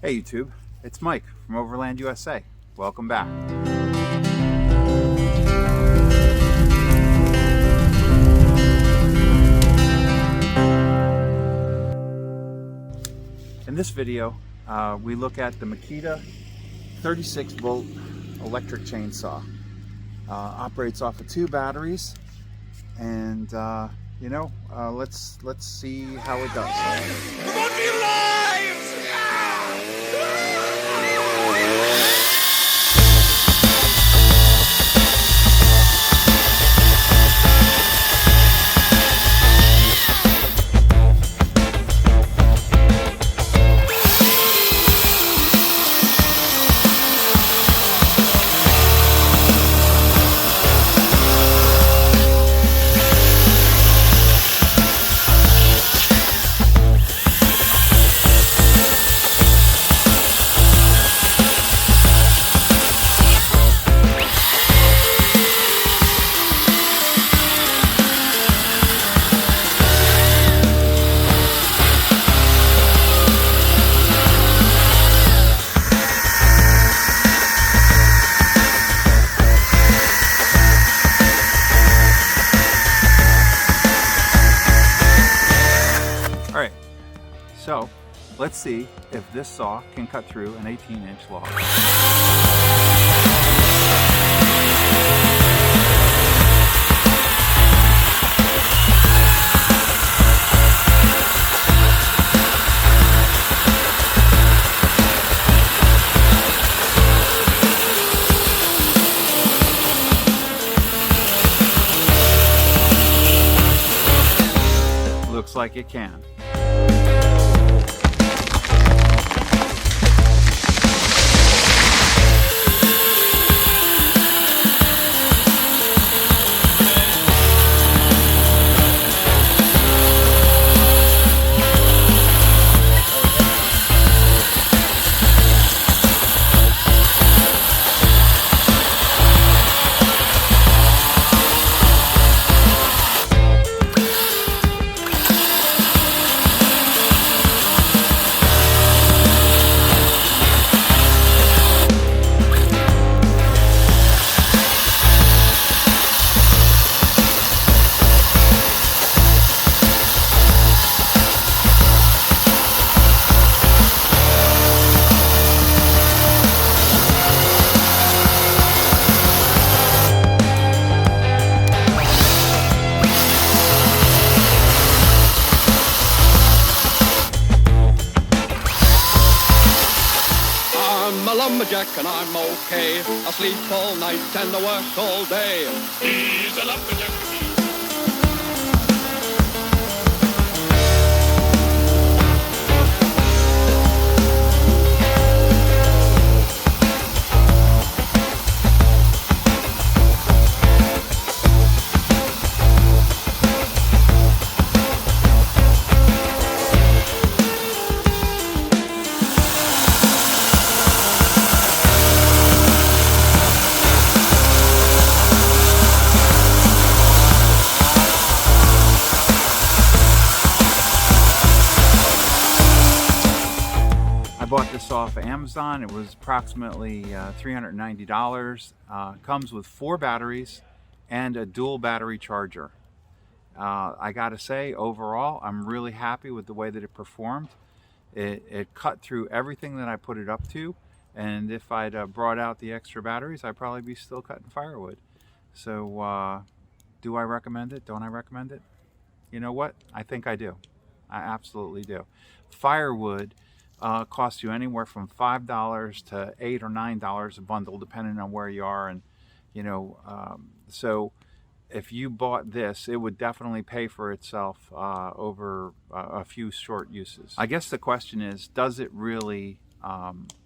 Hey YouTube, it's Mike from Overland USA. Welcome back. In this video, we look at the Makita 36 volt electric chainsaw. Operates off of 2 batteries, and let's see how it does. Promote your lives! Alright, so let's see if this saw can cut through an 18-inch log. Looks like it can. I'm a lumberjack and I'm okay. I sleep all night and I work all day. He's a lumberjack. I bought this off of Amazon. It was approximately $390. Comes with 4 batteries and a dual battery charger. I gotta say, overall, I'm really happy with the way that it performed. It cut through everything that I put it up to, and if I'd brought out the extra batteries, I'd probably be still cutting firewood. So do I recommend it? Don't I recommend it? You know what? I think I do. I absolutely do. Firewood costs you anywhere from $5 to $8 or $9 a bundle, depending on where you are. And so if you bought this, it would definitely pay for itself over a few short uses. I guess the question is, does it really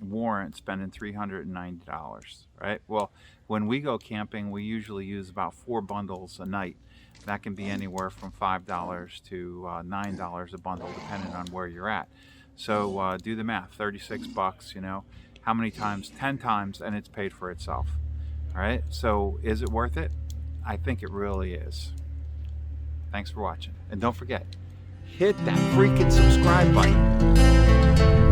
warrant spending $390, right? Well, when we go camping, we usually use about 4 bundles a night. That can be anywhere from $5 to $9 a bundle, depending on where you're at. So do the math, 36 bucks, how many times? 10 times, and it's paid for itself. All right, so is it worth it? I think it really is. Thanks for watching. And don't forget, hit that freaking subscribe button.